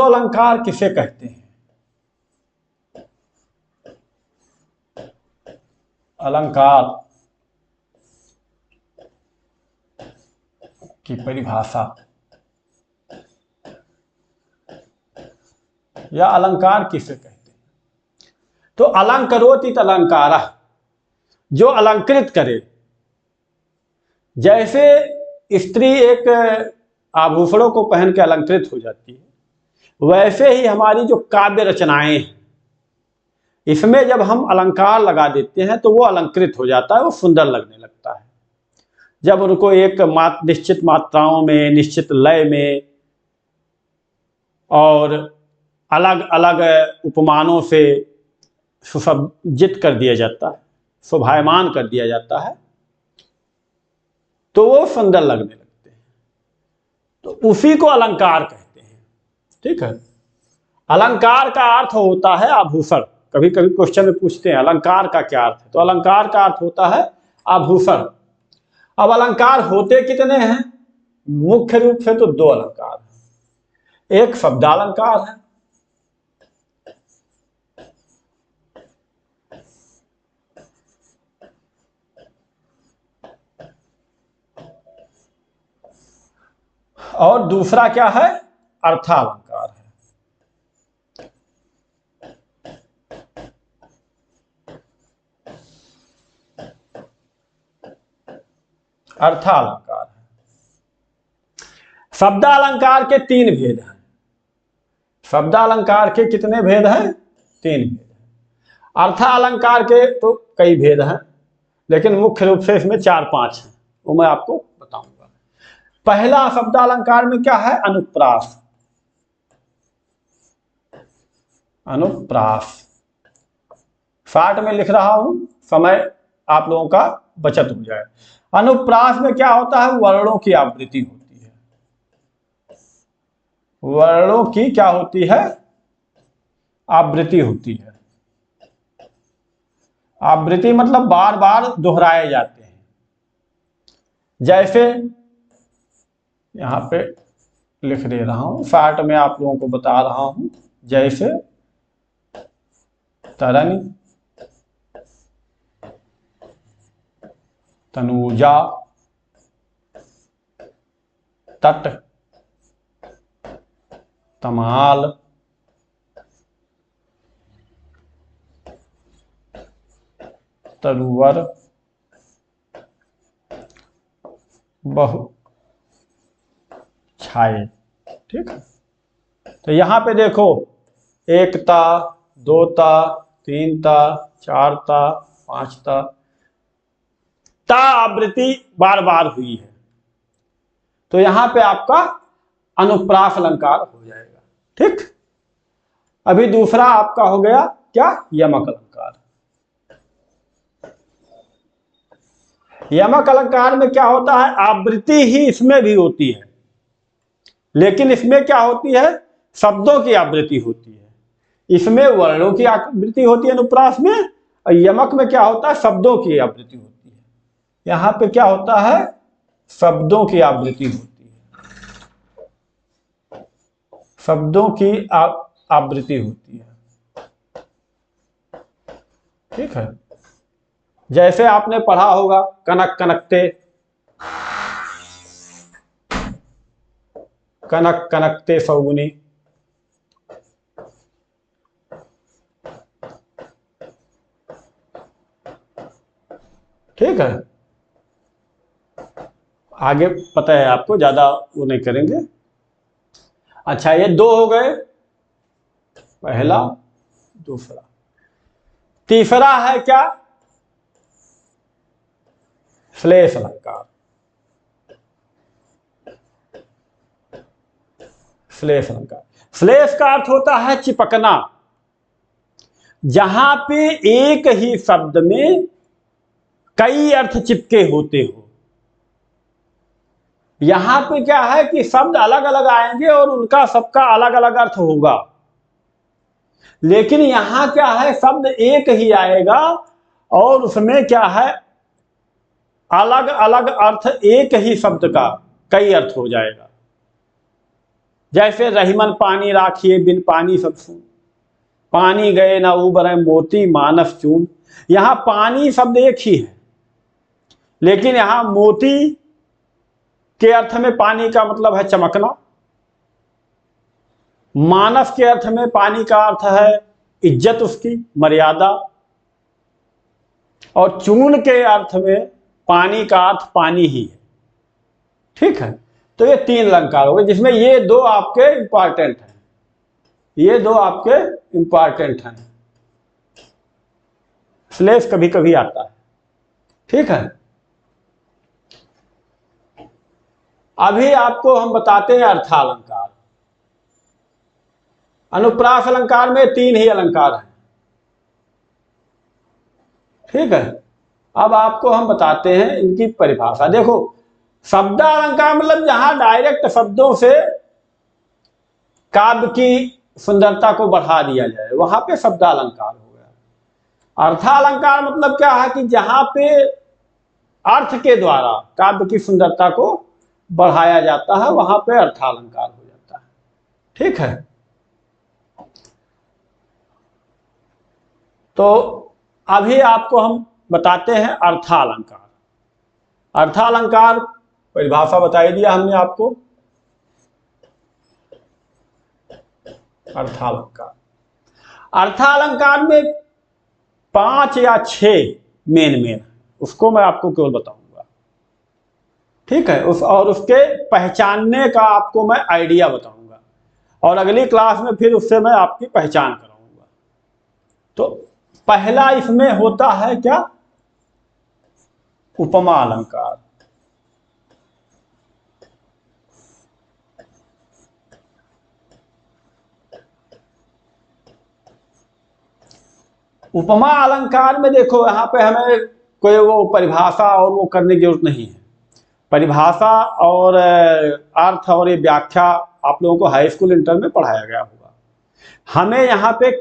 अलंकार किसे कहते हैं? अलंकार की परिभाषा या अलंकार किसे कहते हैं? तो अलंकरोति अलंकारः, जो अलंकृत करे। जैसे स्त्री एक आभूषणों को पहन के अलंकृत हो जाती है, वैसे ही हमारी जो काव्य रचनाएं हैं, इसमें जब हम अलंकार लगा देते हैं तो वो अलंकृत हो जाता है, वो सुंदर लगने लगता है। जब उनको एक निश्चित मात्राओं में, निश्चित लय में और अलग अलग उपमानों से सुसज्जित कर दिया जाता है, शोभायमान कर दिया जाता है, तो वो सुंदर लगने लगते हैं। तो उसी को अलंकार कहते हैं। ठीक है। अलंकार का अर्थ होता है आभूषण। कभी कभी क्वेश्चन में पूछते हैं अलंकार का क्या अर्थ है, तो अलंकार का अर्थ होता है आभूषण। अब अलंकार होते कितने हैं? मुख्य रूप से तो दो अलंकार हैं। एक शब्दालंकार है, और दूसरा क्या है? अर्थालंकार है। अर्थालंकार है। शब्दालंकार के तीन भेद हैं। शब्दालंकार के कितने भेद हैं? तीन भेद हैं। अर्थालंकार के तो कई भेद हैं, लेकिन मुख्य रूप से इसमें 4-5 हैं, वो मैं आपको बताऊंगा। पहला शब्दालंकार में क्या है? अनुप्रास। अनुप्रास शॉर्ट में लिख रहा हूं, समय आप लोगों का बचत हो जाए। अनुप्रास में क्या होता है? वर्णों की आवृत्ति होती है। वर्णों की क्या होती है? आवृत्ति होती है। आवृत्ति मतलब बार बार दोहराए जाते हैं। जैसे यहां पे लिख दे रहा हूं, शॉर्ट में आप लोगों को बता रहा हूं। जैसे तरनी, तनुजा, तट, तमाल, तरुवर, बहु छाये। ठीक है। तो यहां पे देखो, एकता, दोता, तीनता, चारता, पांचता, ता आवृत्ति बार बार हुई है, तो यहां पे आपका अनुप्रास अलंकार हो जाएगा। ठीक। अभी दूसरा आपका हो गया क्या? यमक अलंकार। यमक अलंकार में क्या होता है? आवृत्ति ही इसमें भी होती है, लेकिन इसमें क्या होती है? शब्दों की आवृत्ति होती है। इसमें वर्णों की आवृत्ति होती है अनुप्रास में, और यमक में क्या होता है? शब्दों की आवृत्ति होती है। यहां पे क्या होता है? शब्दों की आवृत्ति होती है। शब्दों की आवृत्ति होती है। ठीक है। जैसे आपने पढ़ा होगा कनक कनकते, कनक कनकते सौगुनी। ठीक है। आगे पता है आपको, ज्यादा वो नहीं करेंगे। अच्छा, ये दो हो गए, पहला दूसरा। तीसरा है क्या? श्लेष अलंकार। श्लेष अलंकार, श्लेष का अर्थ होता है चिपकना। जहां पे एक ही शब्द में कई अर्थ चिपके होते हो। यहां पे क्या है कि शब्द अलग अलग आएंगे और उनका सबका अलग अलग अर्थ होगा, लेकिन यहां क्या है? शब्द एक ही आएगा और उसमें क्या है? अलग अलग अर्थ, एक ही शब्द का कई अर्थ हो जाएगा। जैसे रहीमन पानी राखिए बिन पानी सब सून, पानी गए ना उबरे मोती मानस चून। यहां पानी शब्द एक ही है, लेकिन यहां मोती के अर्थ में पानी का मतलब है चमकना, मानस के अर्थ में पानी का अर्थ है इज्जत, उसकी मर्यादा, और चून के अर्थ में पानी का अर्थ पानी ही है। ठीक है, तो ये 3 अलंकार हो गए, जिसमें ये 2 आपके इंपॉर्टेंट हैं, ये 2 आपके इंपॉर्टेंट हैं, स्लेश कभी कभी आता है। ठीक है, अभी आपको हम बताते हैं अर्थालंकार। अनुप्रास अलंकार में 3 ही अलंकार हैं। ठीक है, अब आपको हम बताते हैं इनकी परिभाषा। देखो, शब्दालंकार मतलब जहां डायरेक्ट शब्दों से काव्य की सुंदरता को बढ़ा दिया जाए, वहां पे शब्दालंकार हो गया। अर्थालंकार मतलब क्या है कि जहां पे अर्थ के द्वारा काव्य की सुंदरता को बढ़ाया जाता है, वहां पे अर्थालंकार हो जाता है। ठीक है, तो अभी आपको हम बताते हैं अर्थालंकार। अर्थालंकार परिभाषा बताई दिया हमने आपको। अर्थालंकार, अर्थालंकार में 5 या 6 मेन उसको मैं आपको केवल बताऊंगा। ठीक है, और उसके पहचानने का आपको मैं आइडिया बताऊंगा, और अगली क्लास में फिर उससे मैं आपकी पहचान कराऊंगा। तो पहला इसमें होता है क्या, उपमा अलंकार। उपमा अलंकार में देखो, यहां पे हमें कोई वो परिभाषा और वो करने की जरूरत नहीं है। परिभाषा और अर्थ और ये व्याख्या आप लोगों को हाई स्कूल इंटर में पढ़ाया गया होगा। हमें यहाँ पे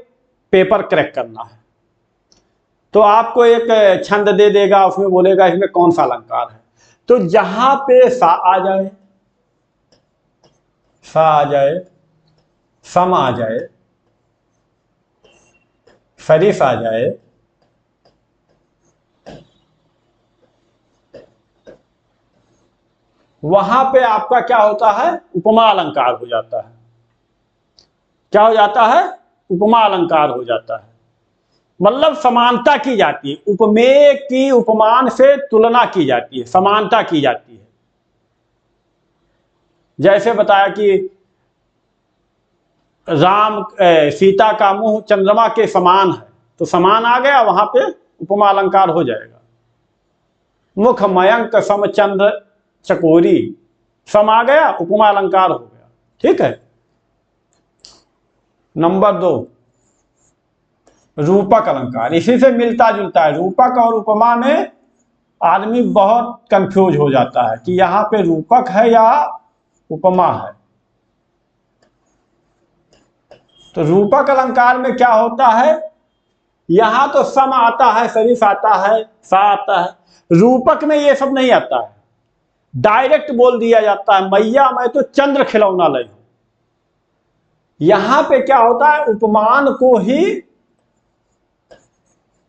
पेपर क्रैक करना है, तो आपको एक छंद दे देगा, उसमें बोलेगा इसमें कौन सा अलंकार है। तो जहां पे सा आ जाए, सा आ जाए, सम आ जाए, सरिस आ जाए, वहां पे आपका क्या होता है, उपमा अलंकार हो जाता है। क्या हो जाता है, उपमा अलंकार हो जाता है। मतलब समानता की जाती है, उपमेय की उपमान से तुलना की जाती है, समानता की जाती है। जैसे बताया कि राम सीता का मुंह चंद्रमा के समान है, तो समान आ गया, वहां पे उपमा अलंकार हो जाएगा। मुख मयंक सम चंद्र चकोरी, सम आ गया, उपमा अलंकार हो गया। ठीक है, नंबर 2 रूपक अलंकार, इसी से मिलता जुलता है। रूपक और उपमा में आदमी बहुत कंफ्यूज हो जाता है कि यहां पे रूपक है या उपमा है। तो रूपक अलंकार में क्या होता है, यहां तो सम आता है, सरिस आता है, सा आता है। रूपक में ये सब नहीं आता है, डायरेक्ट बोल दिया जाता है, मैया मैं तो चंद्र खिलौना लाई हूं। यहां पे क्या होता है, उपमान को ही,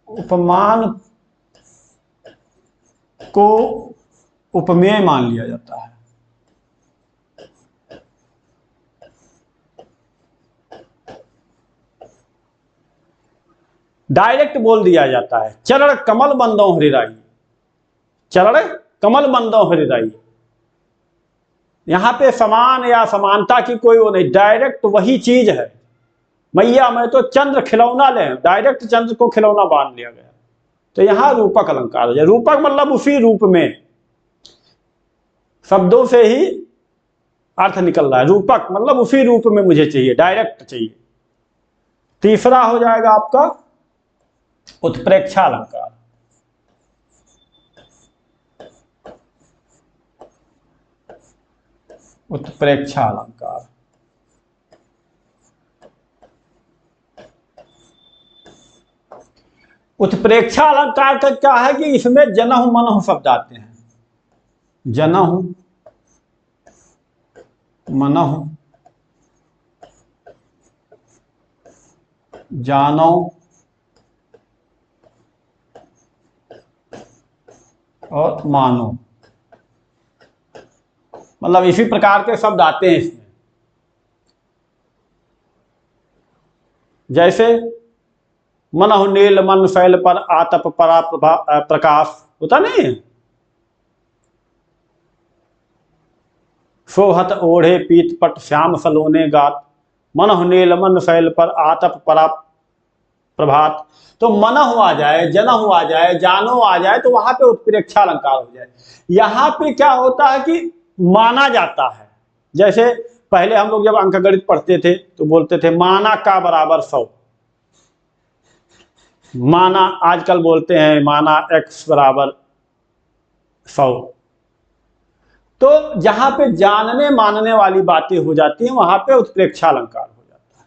उपमान को उपमेय मान लिया जाता है। डायरेक्ट बोल दिया जाता है, चरण कमल बंदो हरिराई, चरण कमल बंदो हरिराई। यहां पे समान या समानता की कोई वो नहीं, डायरेक्ट वही चीज है। मैया मैं तो चंद्र खिलौना ले, डायरेक्ट चंद्र को खिलौना बांध लिया गया। तो यहां रूपक अलंकार हो जाए। रूपक मतलब उसी रूप में, शब्दों से ही अर्थ निकल रहा है। रूपक मतलब उसी रूप में मुझे चाहिए, डायरेक्ट चाहिए। तीसरा हो जाएगा आपका उत्प्रेक्षा अलंकार। उत्प्रेक्षा अलंकार, उत्प्रेक्षा अलंकार का क्या है कि इसमें जनहु मनहु शब्द आते हैं। जनहु मनहु जानो और मानो, मतलब इसी प्रकार के शब्द आते हैं इसमें। जैसे मनहु नील मन शैल पर आतप परा प्रकाश होता नहीं है, शोहत ओढ़े पीत पट श्याम सलोने गात, मनहु नील मन शैल पर आतप परा प्रभात। तो मनहु आ जाए, जनहु आ जाए, जानो आ जाए तो वहां पे उत्प्रेक्षा अलंकार हो जाए। यहां पे क्या होता है कि माना जाता है। जैसे पहले हम लोग जब अंकगणित पढ़ते थे तो बोलते थे माना का बराबर 100, माना आजकल बोलते हैं माना x बराबर 100। तो जहां पे जानने मानने वाली बातें हो जाती हैं वहां पे उत्प्रेक्षा अलंकार हो जाता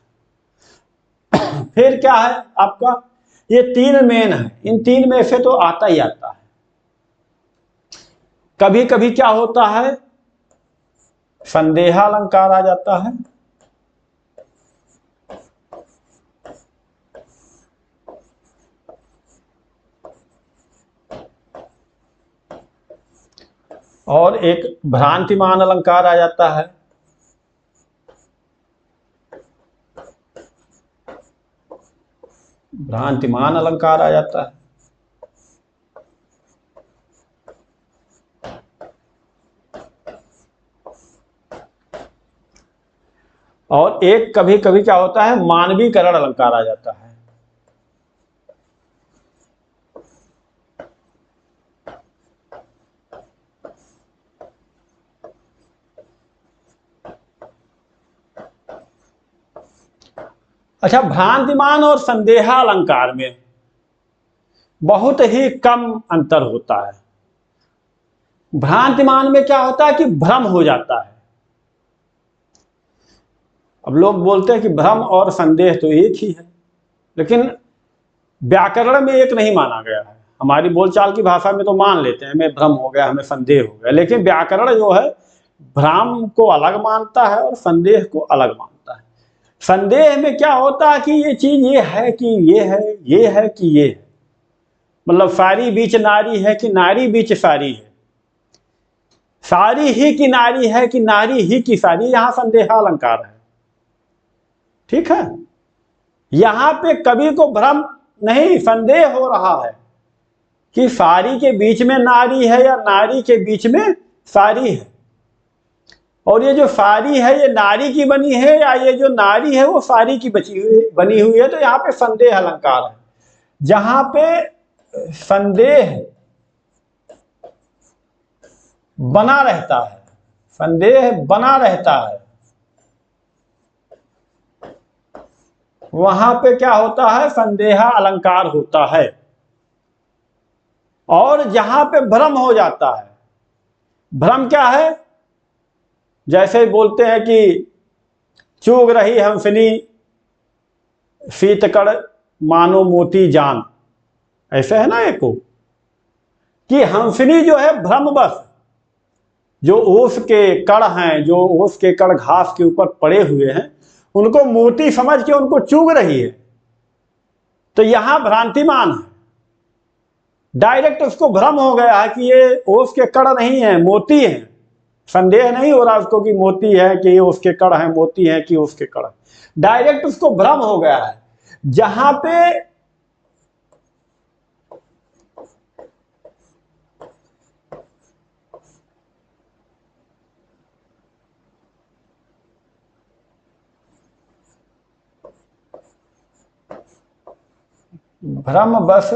है। फिर क्या है आपका, ये 3 मेन है, इन 3 में से तो आता ही आता है। कभी कभी क्या होता है, संदेहा अलंकार आ जाता है, और एक भ्रांतिमान अलंकार आ जाता है। भ्रांतिमान अलंकार आ जाता है। और एक कभी कभी क्या होता है, मानवीकरण अलंकार आ जाता है। अच्छा, भ्रांतिमान और संदेहा अलंकार में बहुत ही कम अंतर होता है। भ्रांतिमान में क्या होता है कि भ्रम हो जाता है। अब लोग बोलते हैं कि भ्रम और संदेह तो एक ही है, लेकिन व्याकरण में एक नहीं माना गया है। हमारी बोलचाल की भाषा में तो मान लेते हैं हमें भ्रम हो गया, हमें संदेह हो गया, लेकिन व्याकरण जो है भ्रम को अलग मानता है और संदेह को अलग मानता है। संदेह में क्या होता है कि ये चीज ये है कि ये है, ये है कि ये है, मतलब सारी बीच नारी है कि नारी बीच सारी है, सारी ही की नारी है कि नारी ही की सारी, यहां संदेहा अलंकार है। ठीक है, यहां पे कवि को भ्रम नहीं, संदेह हो रहा है कि सारी के बीच में नारी है या नारी के बीच में सारी है, और ये जो सारी है ये नारी की बनी है या ये जो नारी है वो सारी की बनी हुई है। तो यहां पे संदेह अलंकार है। जहां पे संदेह बना रहता है, संदेह बना रहता है, वहां पे क्या होता है, संदेहा अलंकार होता है। और जहां पे भ्रम हो जाता है, भ्रम क्या है, जैसे बोलते हैं कि चूग रही हंसनी शीतकड़ मानो मोती जान, ऐसे है ना एक को कि हंसनी जो है भ्रमवश, जो ओस के कड़ हैं, जो ओस के कड़ घास के ऊपर पड़े हुए हैं, उनको मोती समझ के उनको चूग रही है। तो यहां भ्रांतिमान है, डायरेक्ट उसको भ्रम हो गया है कि ये ओस के कड़ नहीं है, मोती है। संदेह नहीं हो रहा उसको कि मोती है कि ये उसके कड़ है, मोती है कि उसके कड़ है, डायरेक्ट उसको भ्रम हो गया है। जहां पे भ्रम बस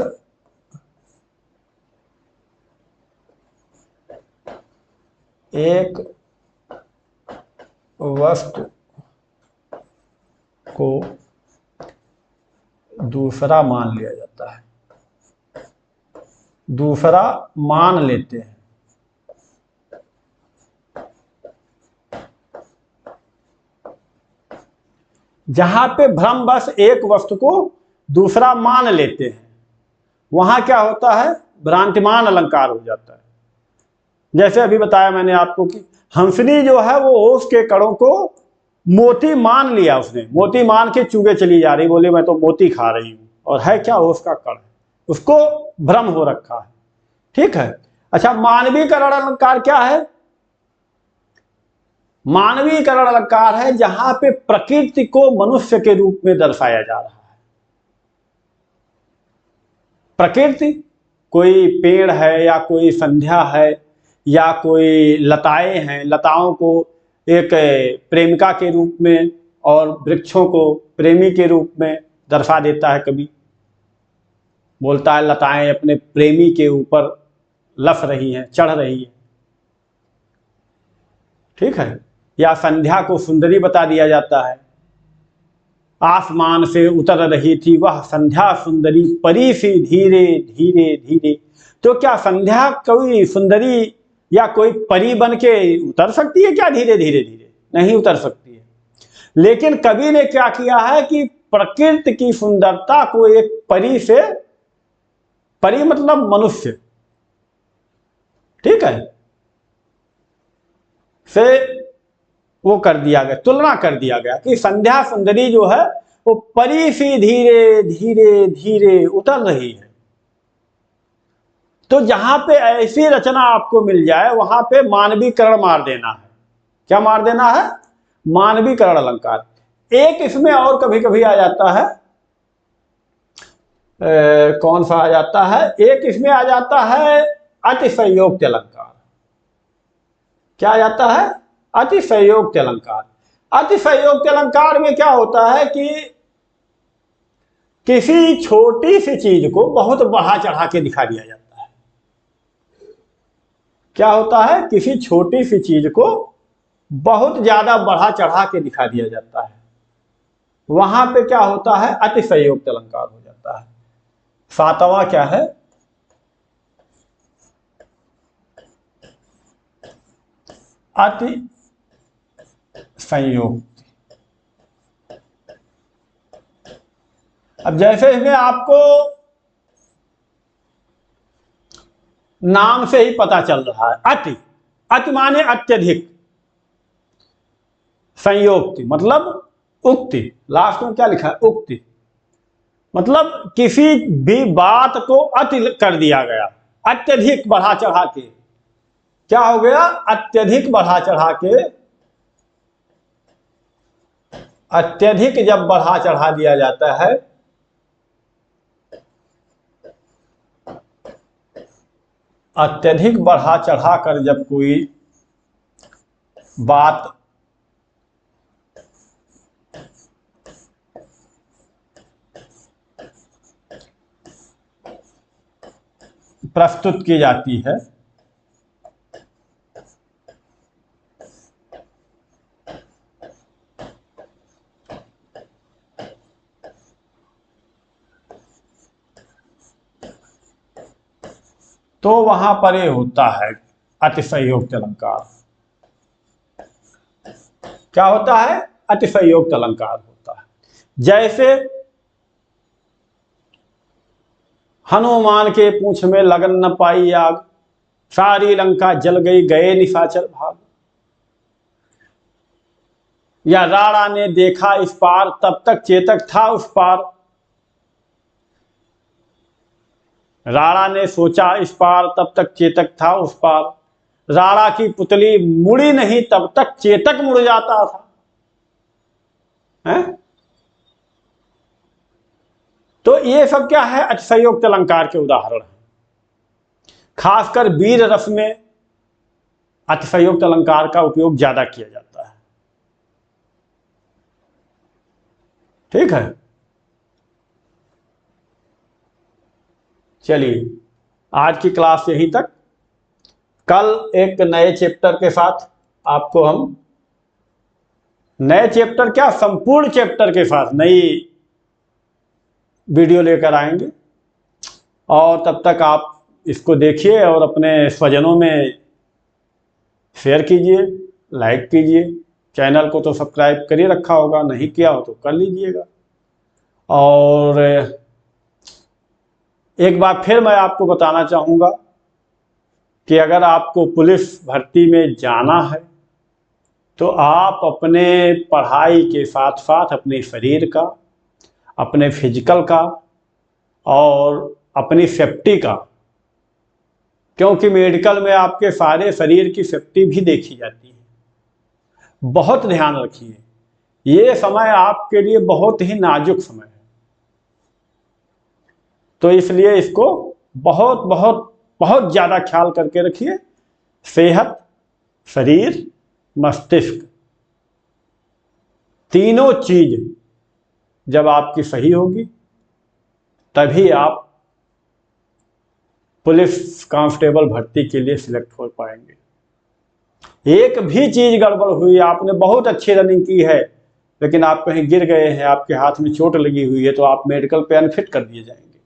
एक वस्तु को दूसरा मान लिया जाता है, दूसरा मान लेते हैं। जहां पे भ्रम बस एक वस्तु को दूसरा मान लेते हैं, वहां क्या होता है, भ्रांतिमान अलंकार हो जाता है। जैसे अभी बताया मैंने आपको कि हंसनी जो है वो ओस के कड़ों को मोती मान लिया उसने, मोती मान के चुगे चली जा रही, बोले मैं तो मोती खा रही हूं, और है क्या, उसका कण, उसको भ्रम हो रखा है। ठीक है। अच्छा, मानवीकरण अलंकार क्या है? मानवीकरण अलंकार है जहां पे प्रकृति को मनुष्य के रूप में दर्शाया जा रहा है। प्रकृति कोई पेड़ है या कोई संध्या है या कोई लताएं हैं, लताओं को एक प्रेमिका के रूप में और वृक्षों को प्रेमी के रूप में दर्शा देता है। कभी बोलता है लताएं अपने प्रेमी के ऊपर लफ रही हैं, चढ़ रही हैं। ठीक है। या संध्या को सुंदरी बता दिया जाता है। आसमान से उतर रही थी वह संध्या सुंदरी, परी सी धीरे धीरे धीरे। तो क्या संध्या कोई सुंदरी या कोई परी बन के उतर सकती है क्या धीरे धीरे धीरे? नहीं उतर सकती है। लेकिन कवि ने क्या किया है कि प्रकृति की सुंदरता को एक परी से, परी मतलब मनुष्य, ठीक है, से वो कर दिया गया, तुलना कर दिया गया कि संध्या सुंदरी जो है वो परी सी धीरे धीरे धीरे उतर रही है। तो जहां पे ऐसी रचना आपको मिल जाए वहां पे मानवीकरण मार देना है। क्या मार देना है? मानवीकरण अलंकार। एक इसमें और कभी कभी आ जाता है, कौन सा आ जाता है, एक इसमें आ जाता है अतिशयोक्ति अलंकार। क्या आ जाता है? अतिशयोक्ति अलंकार। अतिशयोक्ति अलंकार में क्या होता है कि किसी छोटी सी चीज को बहुत बढ़ा चढ़ा के दिखा दिया जाता है। क्या होता है? किसी छोटी सी चीज को बहुत ज्यादा बढ़ा चढ़ा के दिखा दिया जाता है। वहां पे क्या होता है? अतिशयोक्ति अलंकार हो जाता है। सातवां क्या है? अति संयोक्ति। अब जैसे इसमें आपको नाम से ही पता चल रहा है, अति, अति माने अत्यधिक, संयोक्ति मतलब उक्ति, लास्ट में क्या लिखा है? उक्ति, मतलब किसी भी बात को अति कर दिया गया, अत्यधिक बढ़ा चढ़ा के। क्या हो गया? अत्यधिक बढ़ा चढ़ा के। अत्यधिक जब बढ़ा चढ़ा दिया जाता है अत्यधिक बढ़ा चढ़ा कर जब कोई बात प्रस्तुत की जाती है तो वहां पर ये होता है अतिशयोक्ति अलंकार। क्या होता है? अतिशयोक्ति अलंकार होता है। जैसे हनुमान के पूंछ में लगन न पाई आग, सारी लंका जल गई गए निशाचर भाग। या राणा ने देखा इस पार तब तक चेतक था उस पार। राणा ने सोचा इस पार तब तक चेतक था उस पार। राणा की पुतली मुड़ी नहीं तब तक चेतक मुड़ जाता था। है? तो ये सब क्या है? अतिशयोक्ति अलंकार के उदाहरण है। खासकर वीर रस में अतिशयोक्ति अलंकार का उपयोग ज्यादा किया जाता है। ठीक है। चलिए, आज की क्लास यहीं तक। कल एक नए चैप्टर के साथ आपको हम, नए चैप्टर क्या, संपूर्ण चैप्टर के साथ नई वीडियो लेकर आएंगे। और तब तक आप इसको देखिए और अपने स्वजनों में शेयर कीजिए, लाइक कीजिए। चैनल को तो सब्सक्राइब कर ही रखा होगा, नहीं किया हो तो कर लीजिएगा। और एक बार फिर मैं आपको बताना चाहूँगा कि अगर आपको पुलिस भर्ती में जाना है तो आप अपने पढ़ाई के साथ साथ अपने शरीर का, अपने फिजिकल का और अपनी सेफ्टी का, क्योंकि मेडिकल में आपके सारे शरीर की सेफ्टी भी देखी जाती है, बहुत ध्यान रखिए। ये समय आपके लिए बहुत ही नाजुक समय है, तो इसलिए इसको बहुत बहुत बहुत ज़्यादा ख्याल करके रखिए। सेहत, शरीर, मस्तिष्क, तीनों चीज जब आपकी सही होगी तभी आप पुलिस कांस्टेबल भर्ती के लिए सिलेक्ट हो पाएंगे। एक भी चीज गड़बड़ हुई, आपने बहुत अच्छी रनिंग की है लेकिन आप कहीं गिर गए हैं, आपके हाथ में चोट लगी हुई है, तो आप मेडिकल पे अनफिट कर दिए जाएंगे।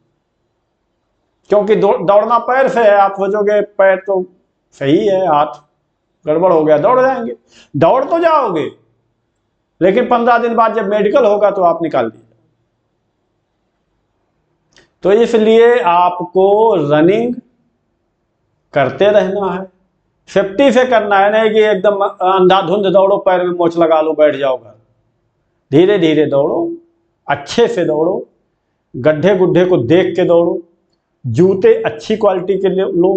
क्योंकि दौड़ना पैर से है, आप सोचोगे पैर तो सही है, हाथ गड़बड़ हो गया, दौड़ जाएंगे। दौड़ तो जाओगे लेकिन 15 दिन बाद जब मेडिकल होगा तो आप निकाल दिए। तो इसलिए आपको रनिंग करते रहना है, सेफ्टी से करना है, नहीं कि एकदम अंधाधुंध दौड़ो, पैर में मोच लगा लो, बैठ जाओ घर। धीरे धीरे दौड़ो, अच्छे से दौड़ो, गड्ढे गुड्ढे को देख के दौड़ो, जूते अच्छी क्वालिटी के लो,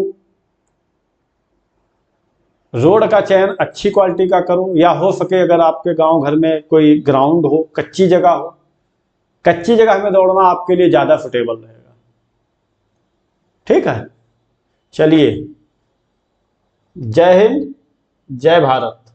रोड का चयन अच्छी क्वालिटी का करो, या हो सके अगर आपके गांव घर में कोई ग्राउंड हो, कच्ची जगह हो, कच्ची जगह में दौड़ना आपके लिए ज़्यादा सुटेबल रहेगा। ठीक है, चलिए, जय हिंद, जय भारत।